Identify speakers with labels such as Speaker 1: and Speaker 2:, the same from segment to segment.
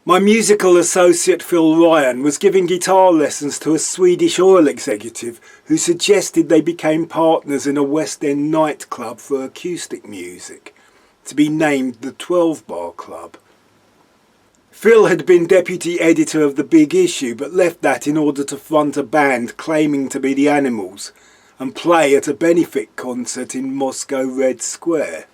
Speaker 1: My musical associate Phil Ryan was giving guitar lessons to a Swedish oil executive who suggested they became partners in a West End nightclub for acoustic music, to be named the 12 Bar Club. Phil had been deputy editor of The Big Issue but left that in order to front a band claiming to be the Animals and play at a benefit concert in Moscow Red Square.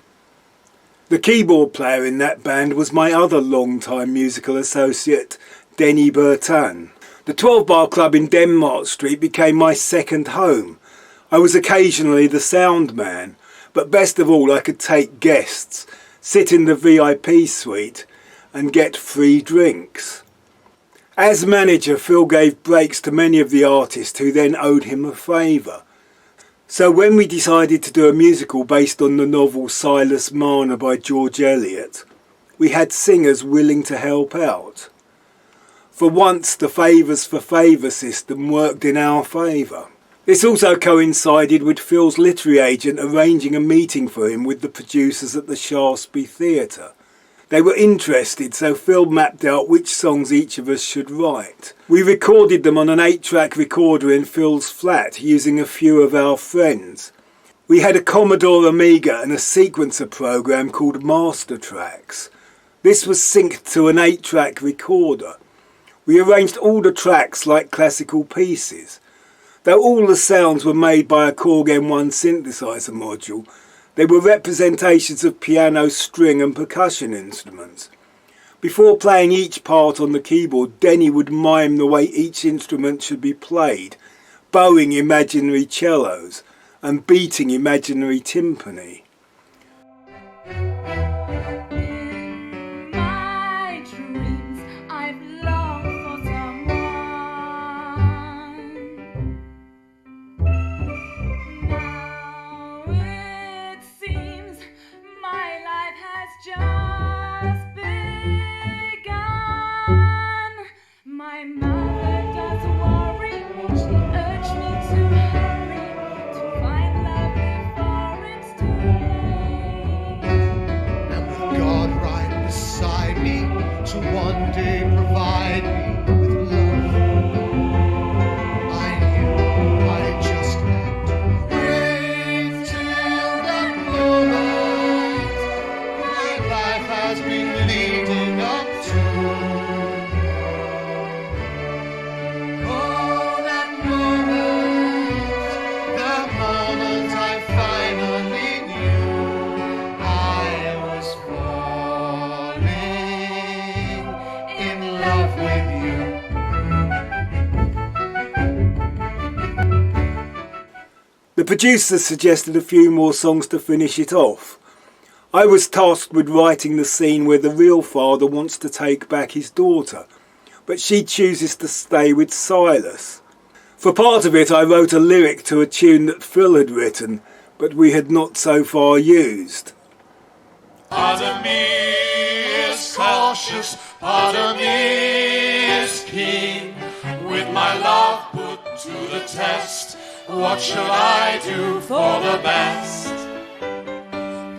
Speaker 1: The keyboard player in that band was my other long-time musical associate, Denny Bertan. The 12 Bar Club in Denmark Street became my second home. I was occasionally the sound man, but best of all I could take guests, sit in the VIP suite and get free drinks. As manager, Phil gave breaks to many of the artists who then owed him a favour. So when we decided to do a musical based on the novel Silas, Marner by George Eliot, we had singers willing to help out. For once the favours for favour system worked in our favour. This also coincided with Phil's literary agent arranging a meeting for him with the producers at the Shaftesbury Theatre. They were interested, so Phil mapped out which songs each of us should write. We recorded them on an 8-track recorder in Phil's flat using a few of our friends. We had a Commodore Amiga and a sequencer program called Master Tracks. This was synced to an 8-track recorder. We arranged all the tracks like classical pieces. Though all the sounds were made by a Korg M1 synthesizer module, they were representations of piano, string and percussion instruments. Before playing each part on the keyboard, Denny would mime the way each instrument should be played, bowing imaginary cellos and beating imaginary timpani.
Speaker 2: One day provide me with love. I knew I just had to wait till that moment my life has been leading up to. Oh, that moment I finally knew I was falling in love with you.
Speaker 1: The producers suggested a few more songs to finish it off. I was tasked with writing the scene where the real father wants to take back his daughter, but she chooses to stay with Silas. For part of it I wrote a lyric to a tune that Phil had written, but we had not so far used.
Speaker 2: Part of me is cautious, part of me is keen. With my love put to the test, what shall I do for the best?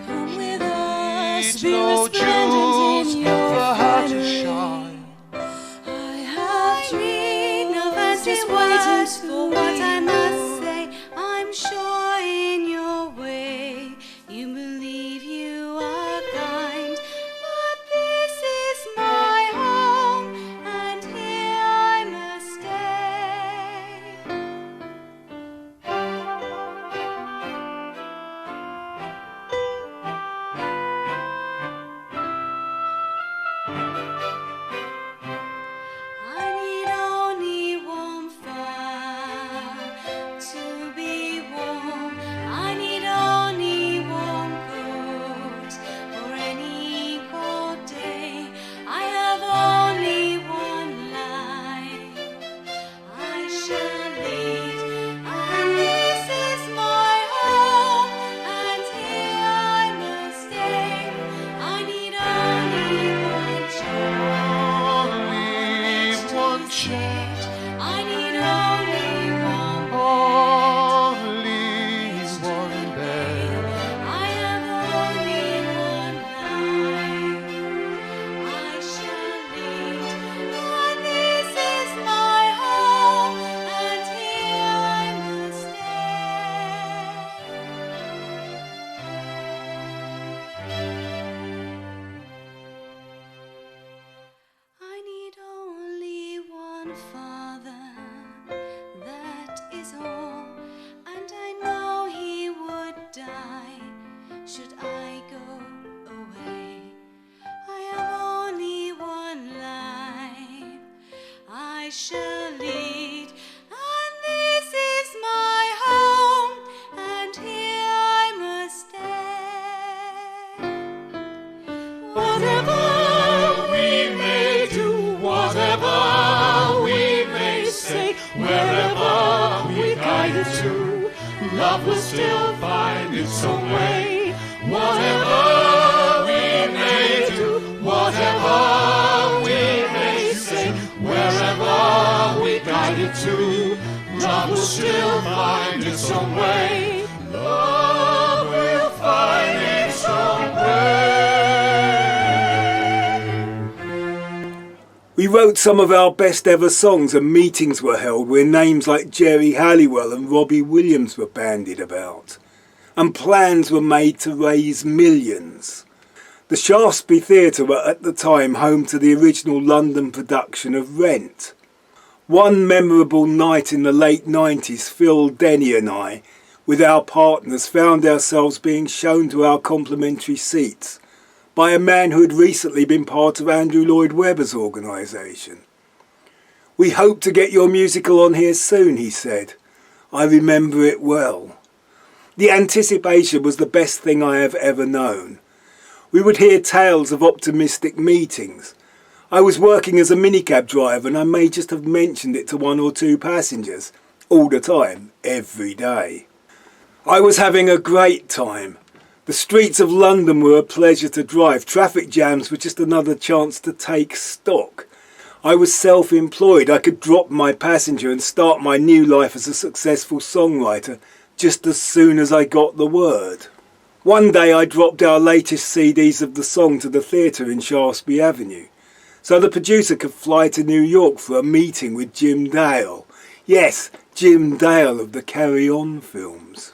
Speaker 3: Come with us, be
Speaker 2: No
Speaker 3: resplendent
Speaker 2: jewels
Speaker 3: in your
Speaker 2: for her to
Speaker 3: finery.
Speaker 2: shine.
Speaker 3: I have dreamed no fancy words for what I must say. I'm sure in your way you believe you are kind, but this is my home and here I must stay. I need only warm fire to be warm. I need only warm coat for any cold day. I have only one life I shall lead, and this is my home, and here I must stay. I need only one child.
Speaker 2: Only one
Speaker 3: Change. I need only one
Speaker 2: only one bed.
Speaker 3: I have only one life I shall lead, one Father, that is all, and I know He would die should I go away. I have only one life I shall lead, and this is my home, and here I must stay.
Speaker 2: Whatever we may do, whatever we may say, wherever we guide to, love will still find its own way. Whatever we may do, whatever we may say, wherever we guide it to, love will still find its own way. Love will find its own way.
Speaker 1: We wrote some of our best ever songs and meetings were held where names like Jerry Halliwell and Robbie Williams were bandied about. And plans were made to raise millions. The Shaftesbury Theatre were at the time home to the original London production of Rent. One memorable night in the late 90s, Phil, Denny and I, with our partners, found ourselves being shown to our complimentary seats by a man who had recently been part of Andrew Lloyd Webber's organisation. "We hope to get your musical on here soon," he said. I remember it well. The anticipation was the best thing I have ever known. We would hear tales of optimistic meetings. I was working as a minicab driver and I may just have mentioned it to one or two passengers, all the time, every day. I was having a great time. The streets of London were a pleasure to drive. Traffic jams were just another chance to take stock. I was self-employed. I could drop my passenger and start my new life as a successful songwriter just as soon as I got the word. One day I dropped our latest CDs of the song to the theatre in Shaftesbury Avenue, so the producer could fly to New York for a meeting with Jim Dale. Yes, Jim Dale of the Carry On films.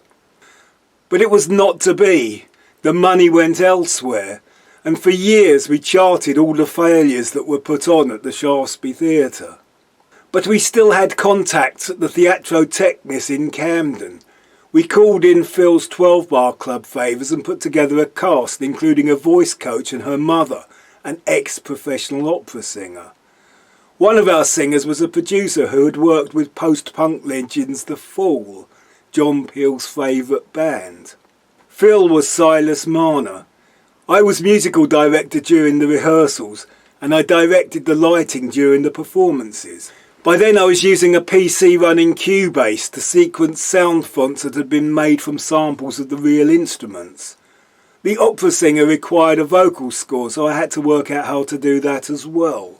Speaker 1: But it was not to be. The money went elsewhere, and for years we charted all the failures that were put on at the Shaftesbury Theatre. But we still had contacts at the Theatro Technis in Camden. We called in Phil's 12-bar club favours and put together a cast including a voice coach and her mother, an ex-professional opera singer. One of our singers was a producer who had worked with post-punk legends The Fall, John Peel's favourite band. Phil was Silas Marner. I was musical director during the rehearsals and I directed the lighting during the performances. By then I was using a PC running Cubase to sequence sound fonts that had been made from samples of the real instruments. The opera singer required a vocal score, so I had to work out how to do that as well.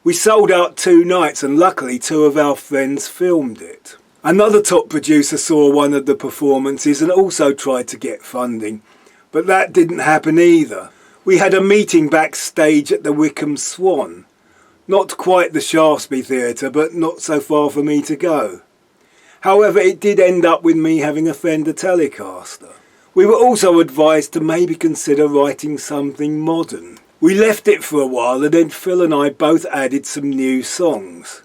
Speaker 1: We sold out 2 nights and luckily 2 of our friends filmed it. Another top producer saw one of the performances and also tried to get funding, but that didn't happen either. We had a meeting backstage at the Wycombe Swan. Not quite the Shaftesbury Theatre, but not so far for me to go. However, it did end up with me having a Fender Telecaster. We were also advised to maybe consider writing something modern. We left it for a while and then Phil and I both added some new songs.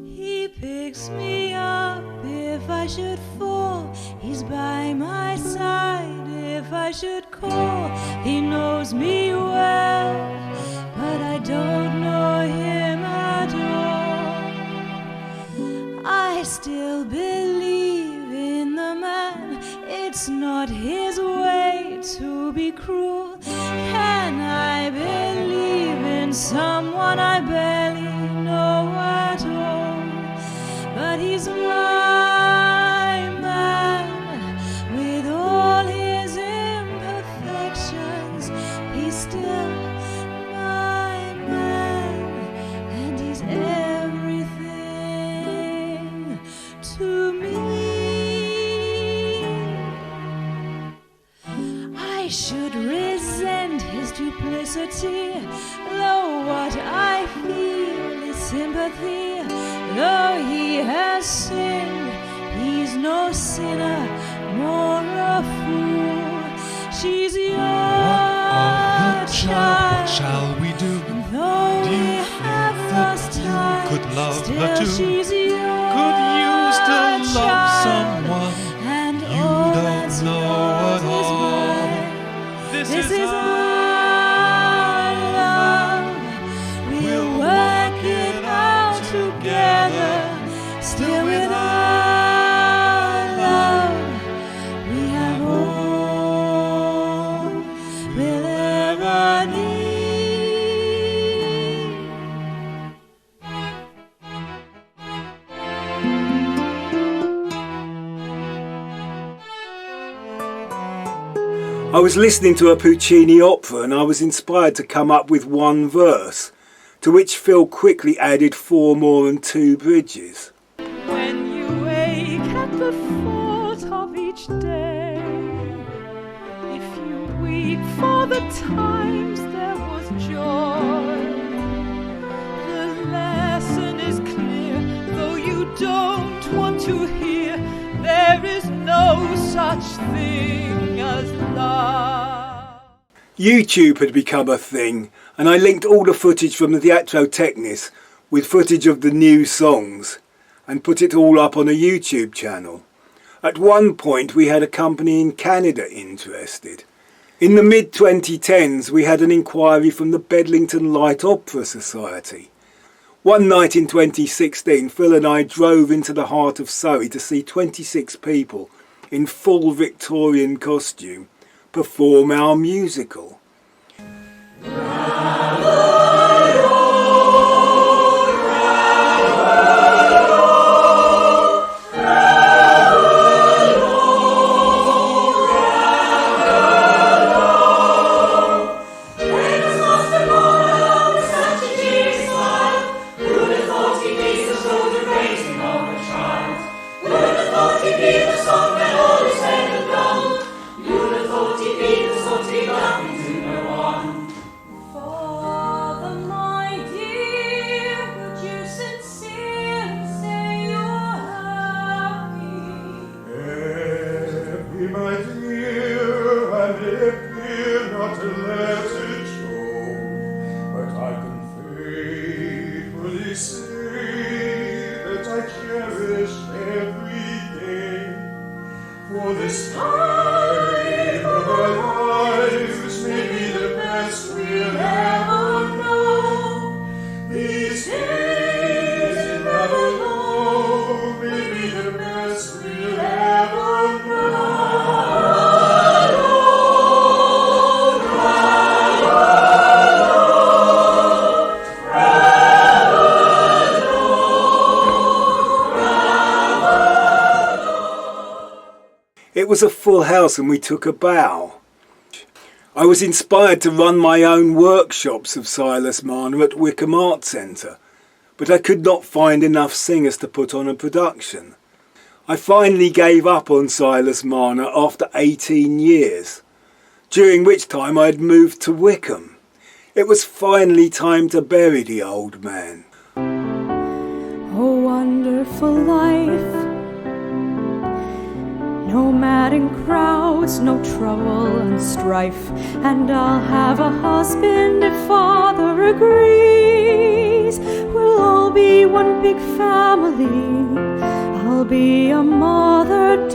Speaker 3: He picks me up if I should fall. He's by my side if I should call. He knows me well, but I don't know him at all. I still believe in the man. It's not his way to be cruel. Can I believe in someone I barely know at all? But he's my man with all his imperfections. He's still my man, and he's everything to me. I should resent his duplicity, though what I feel is sympathy. Though he has sinned, he's no sinner, more a fool. She's your child.
Speaker 2: What shall we do?
Speaker 3: And though we have lost time,
Speaker 2: love
Speaker 3: Still
Speaker 2: her too.
Speaker 3: she's your
Speaker 2: Could you still love
Speaker 3: child,
Speaker 2: someone
Speaker 3: and
Speaker 2: you
Speaker 3: all
Speaker 2: don't
Speaker 3: that's
Speaker 2: know
Speaker 3: yours
Speaker 2: at
Speaker 3: is
Speaker 2: all?
Speaker 3: mine.
Speaker 2: This
Speaker 3: This
Speaker 2: is
Speaker 3: is our love. We'll work it out together. Still with our love, we have all we'll ever need.
Speaker 1: I was listening to a Puccini opera and I was inspired to come up with one verse, to which Phil quickly added 4 more and 2 bridges.
Speaker 3: When you wake at the thought of each day, if you weep for the times there was joy, the lesson is clear, though you don't want to hear, there is no such thing as love.
Speaker 1: YouTube had become a thing, and I linked all the footage from the Teatro Technis with footage of the new songs and put it all up on a YouTube channel. At one point we had a company in Canada interested. In the mid-2010s we had an inquiry from the Bedlington Light Opera Society. One night in 2016 Phil and I drove into the heart of Surrey to see 26 people in full Victorian costume perform our musical.
Speaker 3: Father, my dear, would you sincerely say you're happy?
Speaker 4: Happy, my dear, and happy not to let it show, but I can faithfully say that I cherish every day, for this time of our lives may be the best we'll ever know. These days in love alone may be the best we'll ever know.
Speaker 1: It was a full house and we took a bow. I was inspired to run my own workshops of Silas Marner at Wycombe Art Centre, but I could not find enough singers to put on a production. I finally gave up on Silas Marner after 18 years, during which time I had moved to Wycombe. It was finally time to bury the old man.
Speaker 3: Oh, wonderful life. No madding crowds, no trouble and strife. And I'll have a husband if father agrees. We'll all be one big family. I'll be a mother,